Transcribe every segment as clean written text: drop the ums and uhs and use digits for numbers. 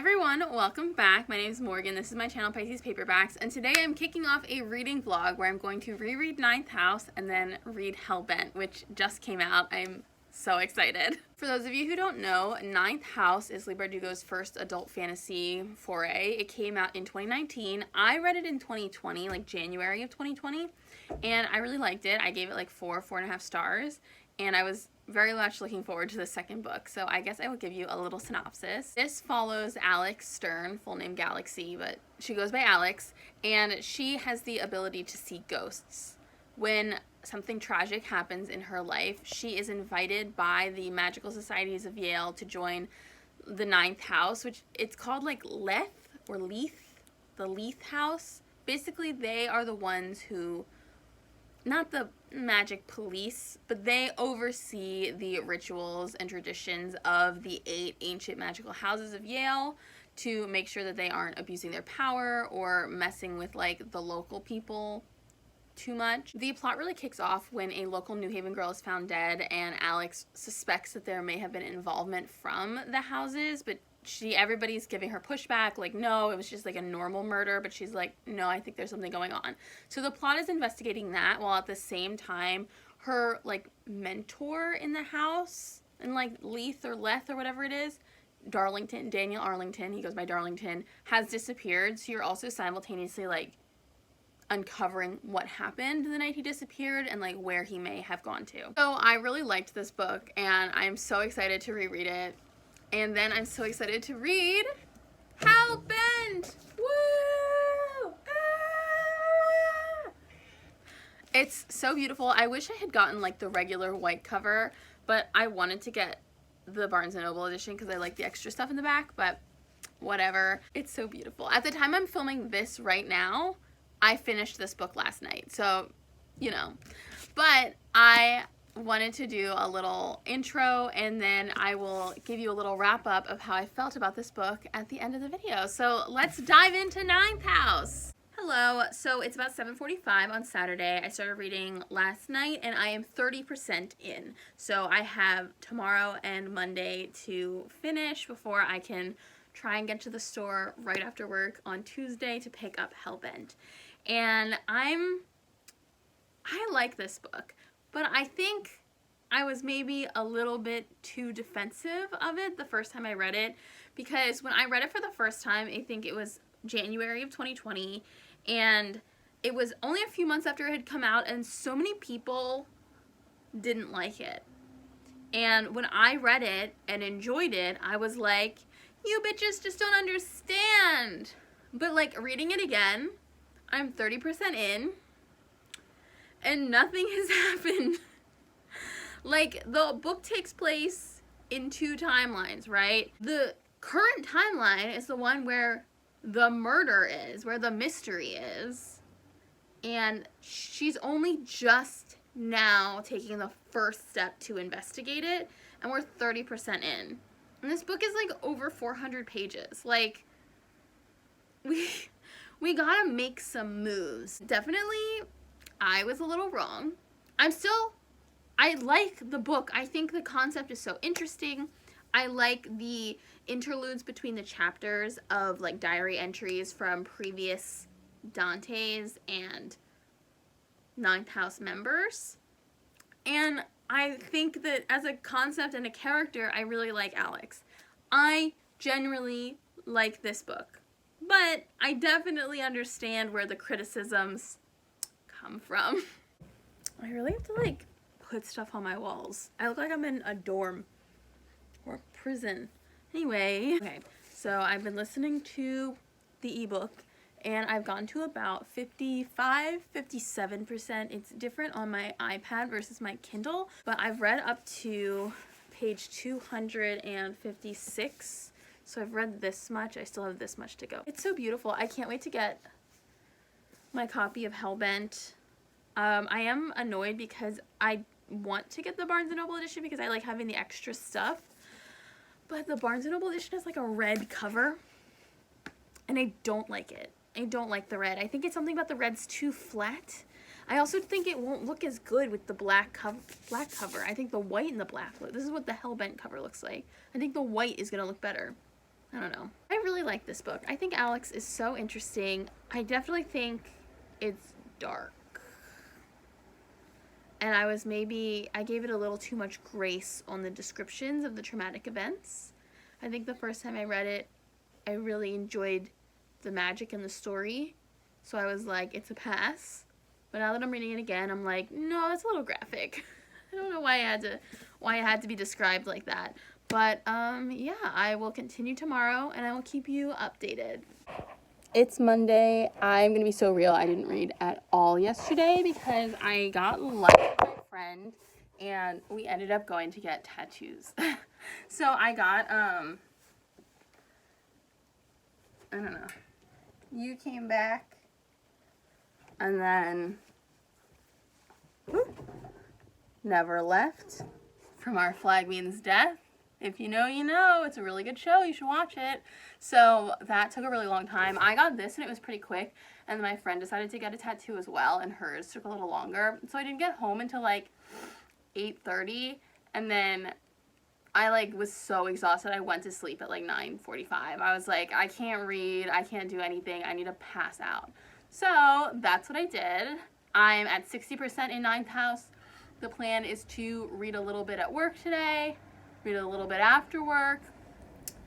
everyone, welcome back. My name is Morgan. This is my channel, Pisces Paperbacks, and today I'm kicking off a reading vlog where I'm going to reread Ninth House and then read Hellbent, which just came out. I'm so excited. For those of you who don't know, Ninth House is Leigh Bardugo's first adult fantasy foray. It came out in 2019. I read it in 2020, like January of 2020, and I really liked it. I gave it like 4.5 stars, and I was very much looking forward to the second book, so I guess I will give you a little synopsis. This follows Alex Stern, full name Galaxy, but she goes by Alex, and she has the ability to see ghosts. When something tragic happens in her life, she is invited by the Magical Societies of Yale to join the Ninth House, which it's called like Leth or Leith, the Leith House. Basically, they are the ones who, not the magic police, but they oversee the rituals and traditions of the 8 ancient magical houses of Yale to make sure that they aren't abusing their power or messing with like the local people too much. The plot really kicks off when a local New Haven girl is found dead, and Alex suspects that there may have been involvement from the houses, but everybody's giving her pushback, like, no, it was just like a normal murder, but she's like, no, I think there's something going on. So the plot is investigating that, while at the same time, her, like, mentor in the house, and, like, Leith or Leth or whatever it is, Darlington, Daniel Arlington, he goes by Darlington, has disappeared, so you're also simultaneously, like, uncovering what happened the night he disappeared and, like, where he may have gone to. So I really liked this book, and I'm so excited to reread it. And then I'm so excited to read Hellbent! Woo! Ah! It's so beautiful. I wish I had gotten like the regular white cover, but I wanted to get the Barnes & Noble edition because I like the extra stuff in the back, but whatever. It's so beautiful. At the time I'm filming this right now, I finished this book last night, so, you know. But I wanted to do a little intro, and then I will give you a little wrap up of how I felt about this book at the end of the video. So let's dive into Ninth House. Hello, so it's about 7:45 on Saturday. I started reading last night and I am 30% in. So I have tomorrow and Monday to finish before I can try and get to the store right after work on Tuesday to pick up Hellbent. And I like this book, but I think I was maybe a little bit too defensive of it the first time I read it, because when I read it for the first time, I think it was January of 2020, and it was only a few months after it had come out, and so many people didn't like it. And when I read it and enjoyed it, I was like, you bitches just don't understand. But like reading it again, I'm 30% in, and nothing has happened. Like, the book takes place in 2 timelines, right? The current timeline is the one where the murder is, where the mystery is, and she's only just now taking the first step to investigate it, and we're 30% in. And this book is like over 400 pages. Like, we gotta make some moves. Definitely, I was a little wrong. I like the book. I think the concept is so interesting. I like the interludes between the chapters of like diary entries from previous Dantes and Ninth House members. And I think that as a concept and a character, I really like Alex. I generally like this book, but I definitely understand where the criticisms come from. I really have to like put stuff on my walls. I look like I'm in a dorm or a prison. Anyway, okay, so I've been listening to the ebook and I've gotten to about 57%. It's different on my iPad versus my Kindle, but I've read up to page 256. So I've read this much. I still have this much to go. It's so beautiful. I can't wait to get my copy of Hellbent. I am annoyed because I want to get the Barnes & Noble edition because I like having the extra stuff, but the Barnes & Noble edition has like a red cover and I don't like it. I don't like the red. I think it's something about the red's too flat. I also think it won't look as good with the black cover. I think the white and the black look. This is what the Hellbent cover looks like. I think the white is gonna look better. I don't know. I really like this book. I think Alex is so interesting. I definitely think it's dark. And I gave it a little too much grace on the descriptions of the traumatic events. I think the first time I read it, I really enjoyed the magic and the story. So I was like, it's a pass. But now that I'm reading it again, I'm like, no, it's a little graphic. I don't know why it had to be described like that. But yeah, I will continue tomorrow and I will keep you updated. It's Monday. I'm going to be so real. I didn't read at all yesterday because I got lucky with my friend and we ended up going to get tattoos. So I got, I don't know. You came back and then never left from Our Flag Means Death. If you know, you know. It's a really good show. You should watch it. So that took a really long time. I got this and it was pretty quick. And then my friend decided to get a tattoo as well. And hers took a little longer. So I didn't get home until like 8:30. And then I like was so exhausted. I went to sleep at like 9:45. I was like, I can't read. I can't do anything. I need to pass out. So that's what I did. I'm at 60% in 9th house. The plan is to read a little bit at work today. Read a little bit after work,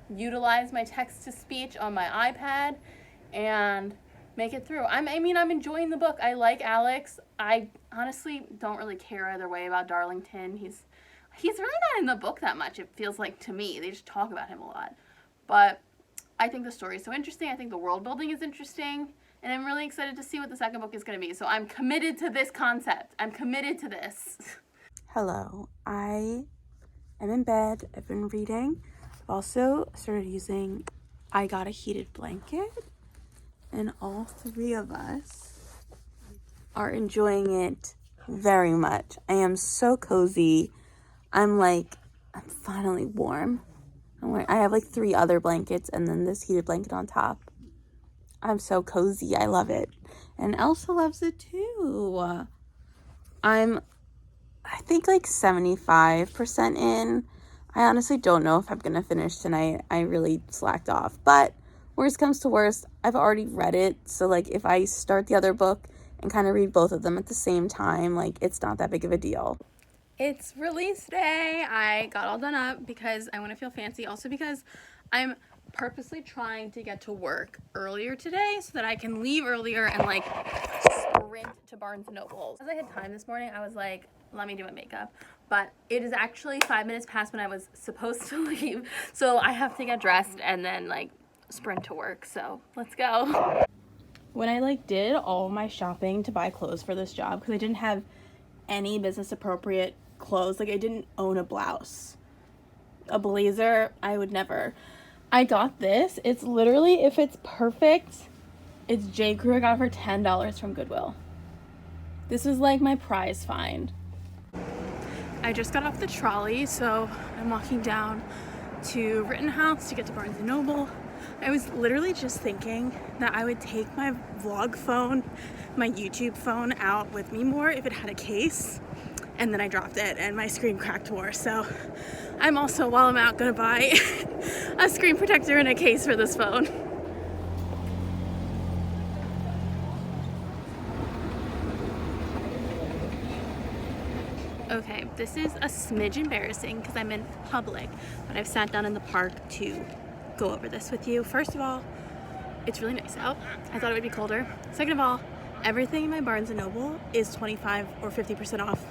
utilize my text-to-speech on my iPad, and make it through. I'm enjoying the book. I like Alex. I honestly don't really care either way about Darlington. He's really not in the book that much, it feels like to me. They just talk about him a lot. But I think the story is so interesting. I think the world building is interesting. And I'm really excited to see what the second book is going to be. So I'm committed to this concept. I'm committed to this. Hello. I'm in bed. I've been reading. I've also started using I Got a Heated Blanket. And all three of us are enjoying it very much. I am so cozy. I'm finally warm. I have like 3 other blankets and then this heated blanket on top. I'm so cozy. I love it. And Elsa loves it too. I think like 75% in. I honestly don't know if I'm going to finish tonight. I really slacked off. But worst comes to worst, I've already read it. So like if I start the other book and kind of read both of them at the same time, like it's not that big of a deal. It's release day. I got all done up because I want to feel fancy. Also because I'm purposely trying to get to work earlier today so that I can leave earlier and like sprint to Barnes & Noble. As I had time this morning, I was like, let me do my makeup. But it is actually 5 minutes past when I was supposed to leave. So I have to get dressed and then like sprint to work. So let's go. When I like did all my shopping to buy clothes for this job, because I didn't have any business appropriate clothes, like I didn't own a blouse, a blazer, I would never. I got this. It's literally, if it's perfect, it's J. Crew. I got it for $10 from Goodwill. This was like my prize find. I just got off the trolley, so I'm walking down to Rittenhouse to get to Barnes & Noble. I was literally just thinking that I would take my vlog phone, my YouTube phone out with me more if it had a case, and then I dropped it and my screen cracked more. So I'm also, while I'm out, gonna buy a screen protector and a case for this phone. Okay, this is a smidge embarrassing because I'm in public, but I've sat down in the park to go over this with you. First of all, it's really nice out. I thought it would be colder. Second of all, everything in my Barnes & Noble is 25 or 50% off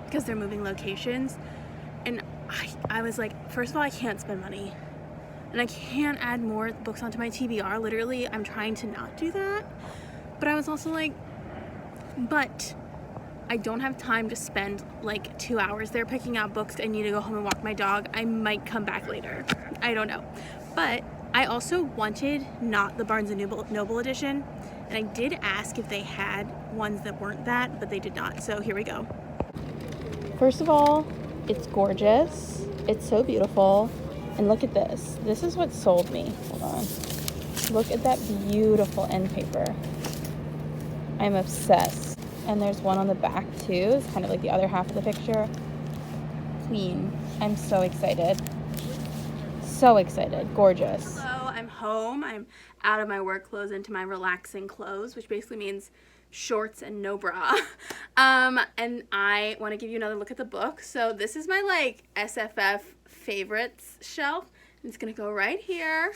because they're moving locations. And I was like, first of all, I can't spend money. And I can't add more books onto my TBR. Literally, I'm trying to not do that. But I was also like, but I don't have time to spend like 2 hours there picking out books. I need to go home and walk my dog. I might come back later. I don't know. But I also wanted not the Barnes & Noble edition. And I did ask if they had ones that weren't that, but they did not. So here we go. First of all, it's gorgeous. It's so beautiful. And look at this. This is what sold me. Hold on. Look at that beautiful end paper. I'm obsessed. And there's one on the back too. It's kind of like the other half of the picture. Queen. I'm so excited. So excited. Gorgeous. Hello, I'm home. I'm out of my work clothes into my relaxing clothes, which basically means shorts and no bra. And I want to give you another look at the book. So this is my like SFF favorites shelf. And it's going to go right here.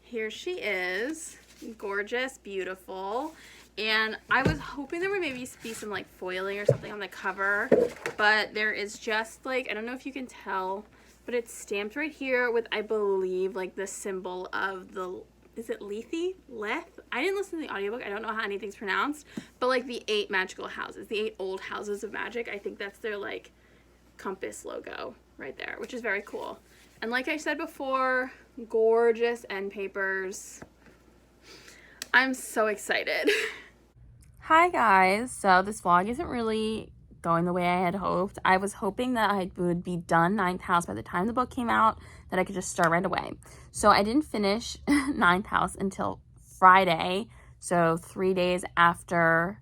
Here she is. Gorgeous, beautiful. And I was hoping there would maybe be some like foiling or something on the cover, but there is just like, I don't know if you can tell, but it's stamped right here with, I believe, like the symbol of the, is it Lethe? Leth? I didn't listen to the audiobook. I don't know how anything's pronounced, but like the 8 magical houses, the 8 old houses of magic. I think that's their like compass logo right there, which is very cool. And like I said before, gorgeous end papers. I'm so excited. Hi guys, so this vlog isn't really going the way I had hoped. I was hoping that I would be done Ninth House by the time the book came out, that I could just start right away. So I didn't finish Ninth House until Friday, so 3 days after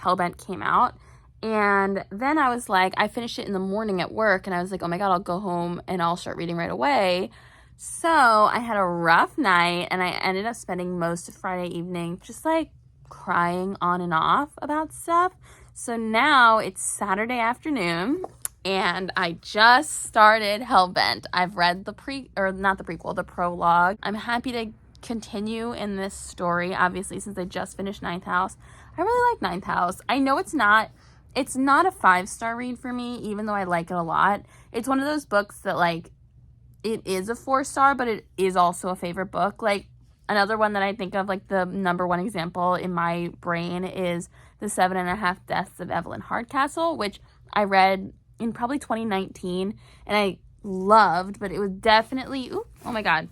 Hellbent came out. And then I was like, I finished it in the morning at work, and I was like, oh my god, I'll go home and I'll start reading right away. So I had a rough night, and I ended up spending most of Friday evening just like crying on and off about stuff. So now it's Saturday afternoon, and I just started Hellbent. I've read the the prologue. I'm happy to continue in this story, obviously, since I just finished Ninth House. I really like Ninth House. I know it's not a 5-star read for me, even though I like it a lot. It's one of those books that like, it is a 4-star, but it is also a favorite book. Like another one that I think of, like the #1 example in my brain is The 7.5 Deaths of Evelyn Hardcastle, which I read in probably 2019 and I loved, but it was definitely, oh my god.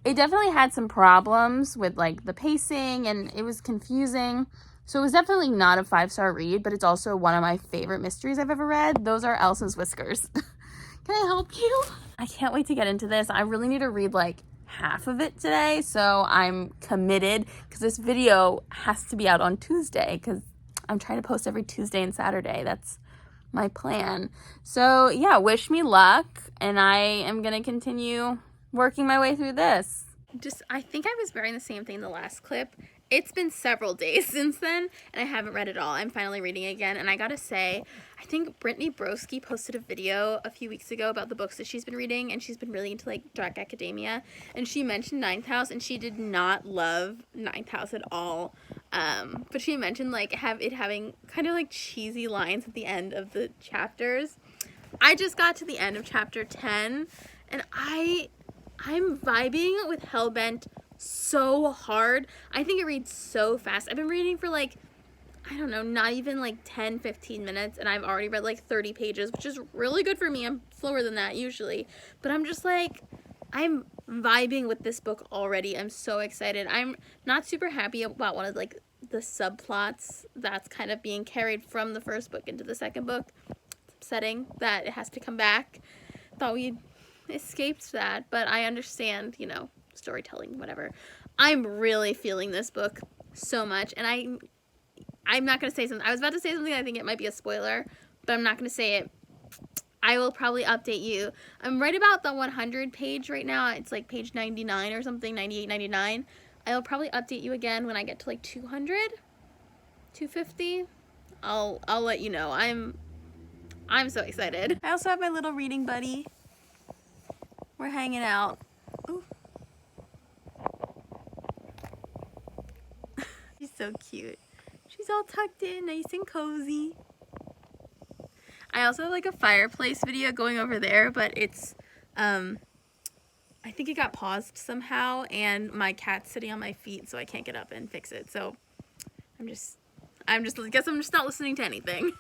It definitely had some problems with like the pacing, and it was confusing. So it was definitely not a 5-star read, but it's also one of my favorite mysteries I've ever read. Those are Elsa's Whiskers. Can I help you? I can't wait to get into this. I really need to read like half of it today, so I'm committed because this video has to be out on Tuesday because I'm trying to post every Tuesday and Saturday. That's my plan. So yeah, wish me luck, and I am gonna continue working my way through this. I think I was wearing the same thing in the last clip. It's been several days since then, and I haven't read it all. I'm finally reading it again, and I gotta say, I think Brittany Broski posted a video a few weeks ago about the books that she's been reading, and she's been really into, like, Dark Academia, and she mentioned Ninth House, and she did not love Ninth House at all, but she mentioned, like, having kind of, like, cheesy lines at the end of the chapters. I just got to the end of chapter 10, and I'm vibing with Hellbent so hard. I think it reads so fast. I've been reading for like, I don't know, not even like 10-15 minutes, and I've already read like 30 pages, which is really good for me. I'm slower than that usually, but I'm just like, I'm vibing with this book already. I'm so excited. I'm not super happy about one of like the subplots that's kind of being carried from the first book into the second book. It's upsetting that it has to come back. Thought we escaped that, but I understand, you know, storytelling, whatever. I'm really feeling this book so much, and I'm not gonna say something. I was about to say something I think it might be a spoiler, but I'm not gonna say it. I will probably update you. I'm right about the 100 page right now. It's like page 99 or something, 98, 99. I'll probably update you again when I get to like 200, 250. I'll let you know. I'm so excited. I also have my little reading buddy. We're hanging out. Ooh. She's so cute. She's all tucked in, nice and cozy. I also have like a fireplace video going over there, but it's, I think it got paused somehow, and my cat's sitting on my feet, so I can't get up and fix it. So I guess I'm just not listening to anything.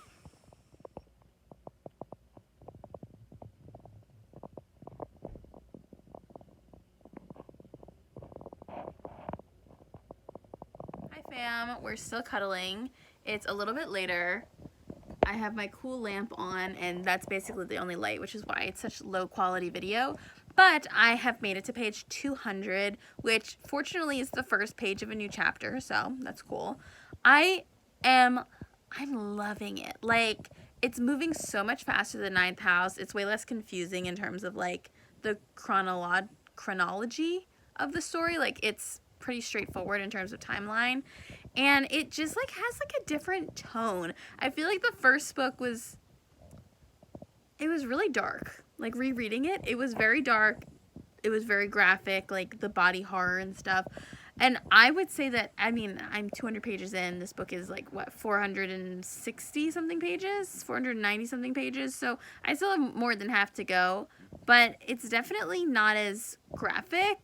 We're still cuddling. It's a little bit later. I have my cool lamp on, and that's basically the only light, which is why it's such low quality video. But I have made it to page 200, which fortunately is the first page of a new chapter, so that's cool. I'm loving it. Like, it's moving so much faster than Ninth House. It's way less confusing in terms of like the chronology. of the story. Like, it's pretty straightforward in terms of timeline, and it just like has like a different tone. I feel like the first book was, it was really dark. Like, rereading it, it was very dark, it was very graphic, like the body horror and stuff. And I would say that, I mean, I'm 200 pages in. This book is like, what, 460 something pages? 490 something pages. So I still have more than half to go. But it's definitely not as graphic.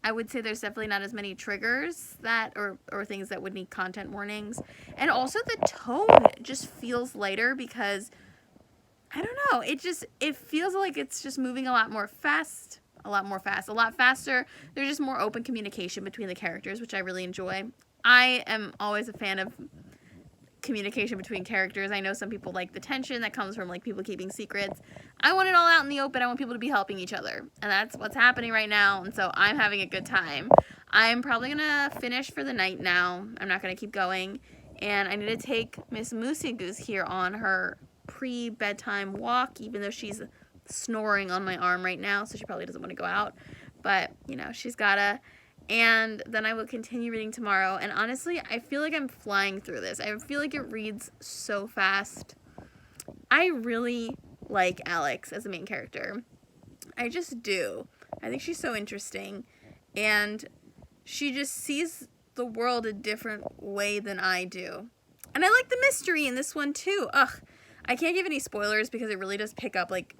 I would say there's definitely not as many triggers that, or things that would need content warnings. And also the tone just feels lighter because, I don't know, it feels like it's just moving a lot faster. There's just more open communication between the characters, which I really enjoy. I am always a fan of communication between characters. I know some people like the tension that comes from like people keeping secrets. I want it all out in the open. I want people to be helping each other, and that's what's happening right now, and so I'm having a good time. I'm probably gonna finish for the night now. I'm not gonna keep going, and I need to take Miss Moosey Goose here on her pre-bedtime walk, even though she's snoring on my arm right now, so she probably doesn't want to go out, but you know, she's gotta. And then I will continue reading tomorrow, and honestly, I feel like I'm flying through this. I feel like it reads so fast. I really like Alex as a main character. I just do. I think she's so interesting, and she just sees the world a different way than I do. And I like the mystery in this one too. Ugh, I can't give any spoilers because it really does pick up like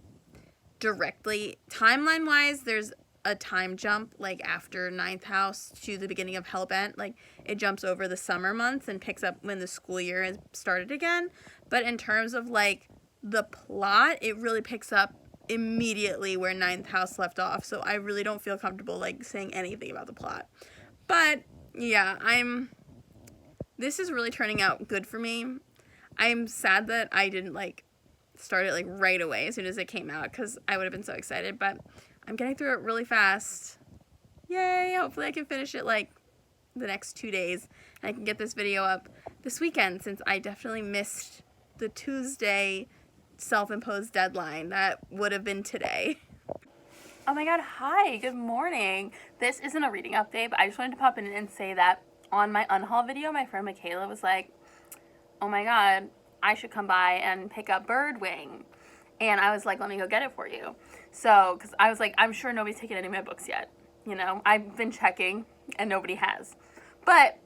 directly timeline wise. There's a time jump like after Ninth House to the beginning of Hellbent. Like, it jumps over the summer months and picks up when the school year has started again. But in terms of like the plot, it really picks up immediately where Ninth House left off. So I really don't feel comfortable like saying anything about the plot. But yeah, this is really turning out good for me. I'm sad that I didn't like start it like right away as soon as it came out, because I would have been so excited, but I'm getting through it really fast. Yay! Hopefully I can finish it like the next 2 days, and I can get this video up this weekend, since I definitely missed the Tuesday self-imposed deadline. That would have been today. Oh my god, hi, good morning. This isn't a reading update, but I just wanted to pop in and say that on my unhaul video, my friend Michaela was like, oh my god, I should come by and pick up Birdwing. And I was like, let me go get it for you. So, because I was like, I'm sure nobody's taken any of my books yet. You know, I've been checking and nobody has. But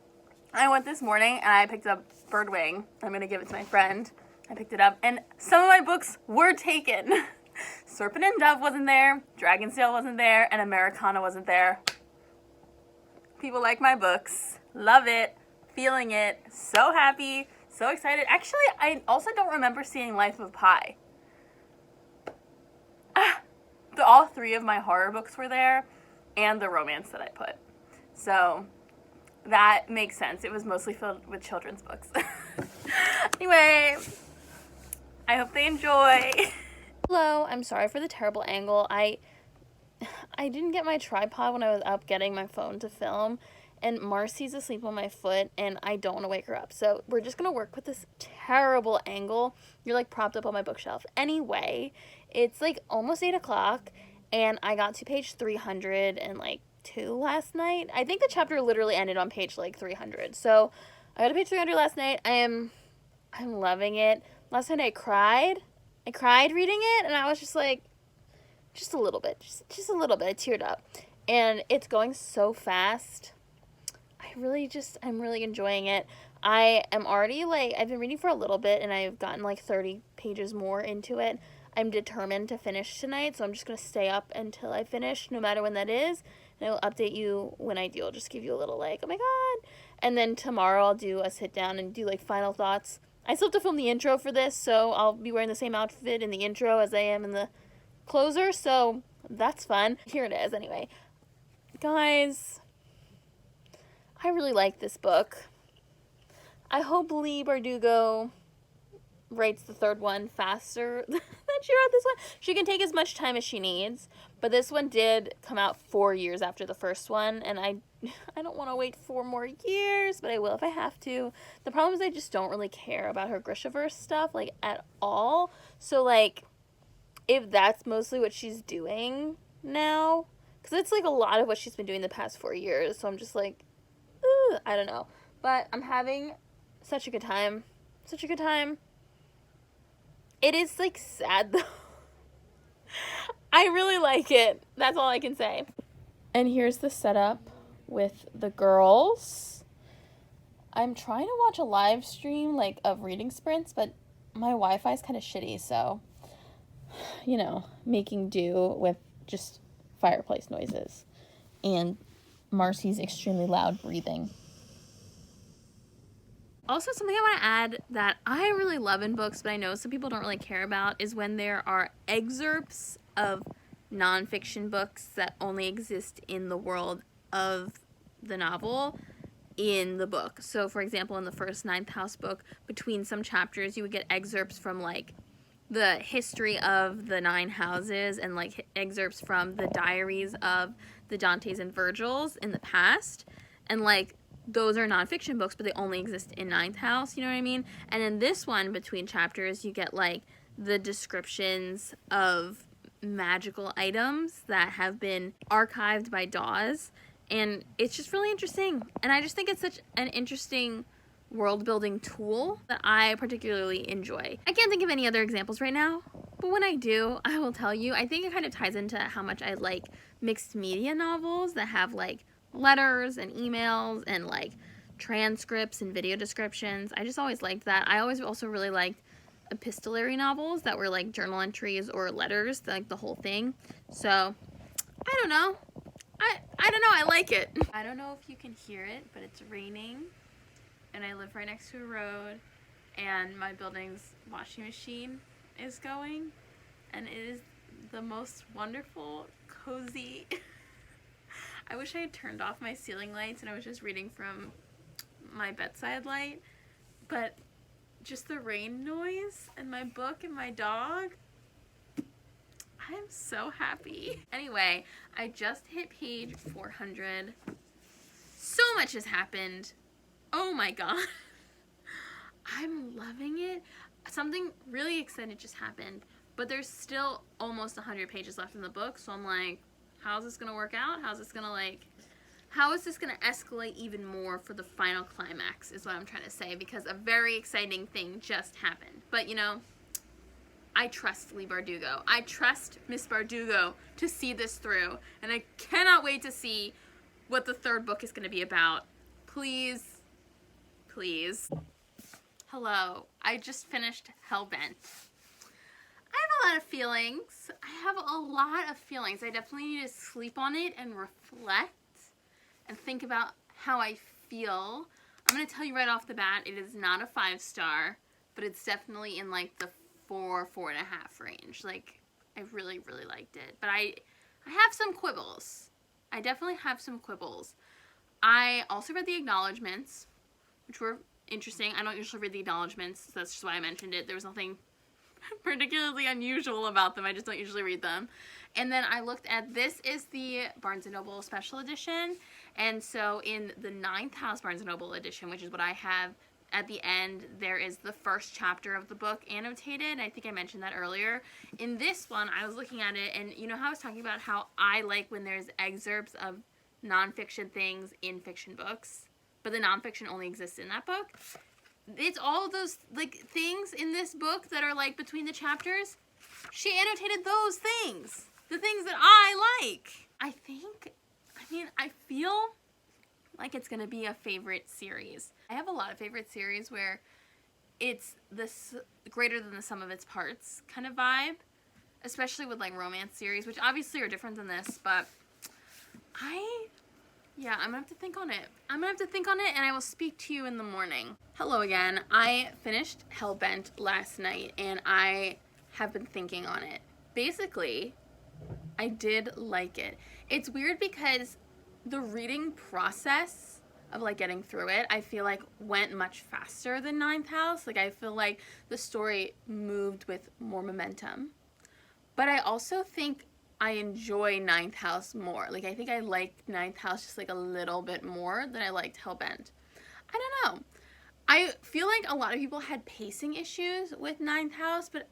I went this morning and I picked up Birdwing. I'm going to give it to my friend. I picked it up and some of my books were taken. Serpent and Dove wasn't there, Dragonsail wasn't there, and Americana wasn't there. People like my books. Love it. Feeling it. So happy. So excited. Actually, I also don't remember seeing Life of Pi. All 3 of my horror books were there, and the romance that I put. So that makes sense. It was mostly filled with children's books. Anyway, I hope they enjoy. Hello, I'm sorry for the terrible angle. I didn't get my tripod when I was up getting my phone to film, and Marcy's asleep on my foot, and I don't want to wake her up. So we're just going to work with this terrible angle. You're like propped up on my bookshelf. Anyway, it's like almost 8 o'clock, and I got to page 302 last night. I think the chapter literally ended on page like 300. So I got to page 300 last night. I'm loving it. Last night I cried. I cried reading it, and I was just like, just a little bit. Just a little bit. I teared up. And it's going so fast. I'm really enjoying it. I am already like, I've been reading for a little bit, and I've gotten like 30 pages more into it. I'm determined to finish tonight, so I'm just going to stay up until I finish, no matter when that is, and I will update you when I do. I'll just give you a little like, oh my god, and then tomorrow I'll do a sit down and do like final thoughts. I still have to film the intro for this, so I'll be wearing the same outfit in the intro as I am in the closer, so that's fun. Here it is, anyway. Guys, I really like this book. I hope Leigh Bardugo writes the third one faster than she wrote this one. She can take as much time as she needs, but this one did come out 4 years after the first one, and I don't want to wait 4 more years, but I will if I have to. The problem is I just don't really care about her Grishaverse stuff, like, at all. So, like, if that's mostly what she's doing now, Because it's like a lot of what she's been doing the past 4 years. So I'm just like, I don't know. But I'm having such a good time. Such a good time. It is like sad though. I really like it. That's all I can say. And here's the setup with the girls. I'm trying to watch a live stream like of reading sprints, but my Wi-Fi is kind of shitty, so you know, making do with just fireplace noises and Marcy's extremely loud breathing. Also, something I want to add that I really love in books, but I know some people don't really care about, is when there are excerpts of nonfiction books that only exist in the world of the novel in the book. So, for example, in the first Ninth House book, between some chapters, you would get excerpts from, like, the history of the 9 houses and, like, excerpts from the diaries of the Dantes and Virgils in the past. And, like, those are nonfiction books, but they only exist in Ninth House, you know what I mean? And in this one, between chapters, you get, like, the descriptions of magical items that have been archived by Dawes, and it's just really interesting. And I just think it's such an interesting world-building tool that I particularly enjoy. I can't think of any other examples right now, but when I do, I will tell you. I think it kind of ties into how much I like mixed media novels that have, like, letters and emails and, like, transcripts and video descriptions. I just always liked that. I always also really liked epistolary novels that were, like, journal entries or letters, like, the whole thing. So, I don't know. I don't know. I like it. I don't know if you can hear it, but it's raining, and I live right next to a road, and my building's washing machine is going, and it is the most wonderful, cozy... I wish I had turned off my ceiling lights and I was just reading from my bedside light, but just the rain noise and my book and my dog, I am so happy. Anyway, I just hit page 400. So much has happened. Oh my god. I'm loving it. Something really exciting just happened, but there's still almost 100 pages left in the book, so I'm like, how's this gonna work out? How is this gonna escalate even more for the final climax is what I'm trying to say, because a very exciting thing just happened. But, you know, I trust Leigh Bardugo. I trust Miss Bardugo to see this through, and I cannot wait to see what the third book is gonna be about. Please, please. Hello, I just finished Hellbent. I have a lot of feelings. I definitely need to sleep on it and reflect and think about how I feel. I'm going to tell you right off the bat, it is not a 5-star, but it's definitely in like the 4.5 range. Like, I really, really liked it. But I have some quibbles. I definitely have some quibbles. I also read the acknowledgments, which were interesting. I don't usually read the acknowledgments, so that's just why I mentioned it. There was nothing particularly unusual about them. I just don't usually read them. And then I looked at, this is the Barnes & Noble special edition, and so in the 9th House Barnes & Noble edition, which is what I have, at the end there is the first chapter of the book annotated. I think I mentioned that earlier. In this one, I was looking at it, and you know how I was talking about how I like when there's excerpts of nonfiction things in fiction books, but the nonfiction only exists in that book? It's all of those, like, things in this book that are, like, between the chapters. She annotated those things. The things that I like. I feel like it's going to be a favorite series. I have a lot of favorite series where it's this greater than the sum of its parts kind of vibe. Especially with, like, romance series, which obviously are different than this, but yeah, I'm gonna have to think on it. And I will speak to you in the morning. Hello again. I finished Hellbent last night, and I have been thinking on it. Basically, I did like it. It's weird because the reading process of, like, getting through it, I feel like went much faster than 9th House. Like, I feel like the story moved with more momentum. But I also think I enjoy 9th House more. Like, I think I liked 9th House just, like, a little bit more than I liked Hellbent. I don't know. I feel like a lot of people had pacing issues with 9th House, but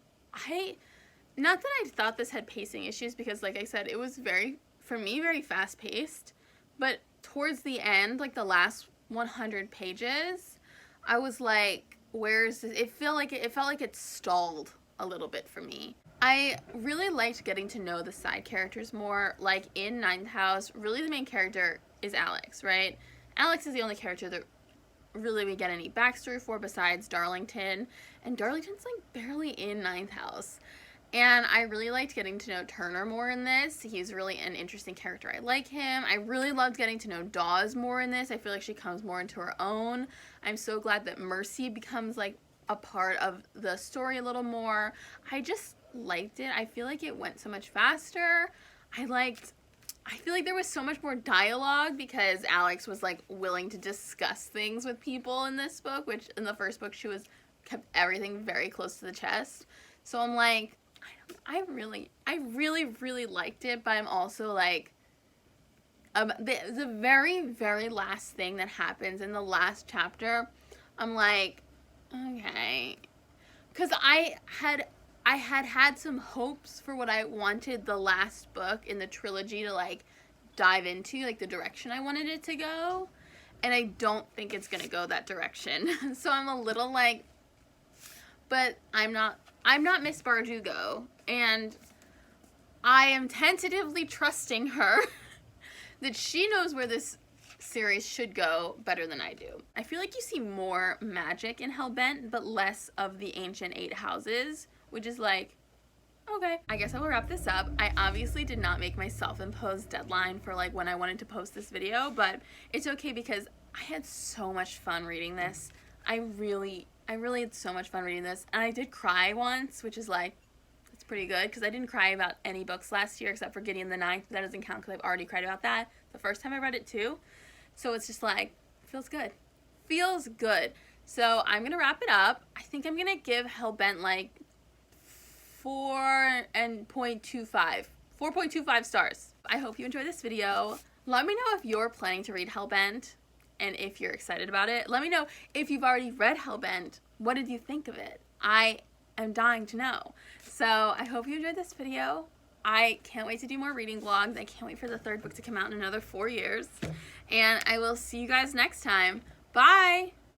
not that I thought this had pacing issues, because, like I said, it was very for me, very fast paced, but towards the end, like the last 100 pages, I was like, where's this? It felt like it stalled a little bit for me. I really liked getting to know the side characters more. Like in Ninth House, really the main character is Alex, right? Alex is the only character that really we get any backstory for besides Darlington, and Darlington's like barely in Ninth House. And I really liked getting to know Turner more in this. He's really an interesting character. I like him. I really loved getting to know Dawes more in this. I feel like she comes more into her own. I'm so glad that Mercy becomes like a part of the story a little more. I just liked it. I feel like it went so much faster. I feel like there was so much more dialogue because Alex was like willing to discuss things with people in this book, which in the first book she kept everything very close to the chest. So I'm like, I really liked it, but I'm also like, the very, very last thing that happens in the last chapter, I'm like, okay, because I had some hopes for what I wanted the last book in the trilogy to like dive into, like the direction I wanted it to go, and I don't think it's gonna go that direction. So I'm a little like, but I'm not Miss Bardugo, and I am tentatively trusting her that she knows where this series should go better than I do. I feel like you see more magic in Hellbent, but less of the ancient 8 houses, which is like, okay. I guess I will wrap this up. I obviously did not make my self-imposed deadline for like when I wanted to post this video, but it's okay because I had so much fun reading this. I really had so much fun reading this, and I did cry once, which is like, it's pretty good, because I didn't cry about any books last year except for Gideon the Ninth. That doesn't count because I've already cried about that the first time I read it too. So it's just like, feels good. Feels good. So I'm going to wrap it up. I think I'm going to give Hellbent like 4.25 stars. I hope you enjoyed this video. Let me know if you're planning to read Hellbent and if you're excited about it. Let me know if you've already read Hellbent. What did you think of it? I am dying to know. So I hope you enjoyed this video. I can't wait to do more reading vlogs. I can't wait for the 3rd book to come out in another 4 years. And I will see you guys next time. Bye!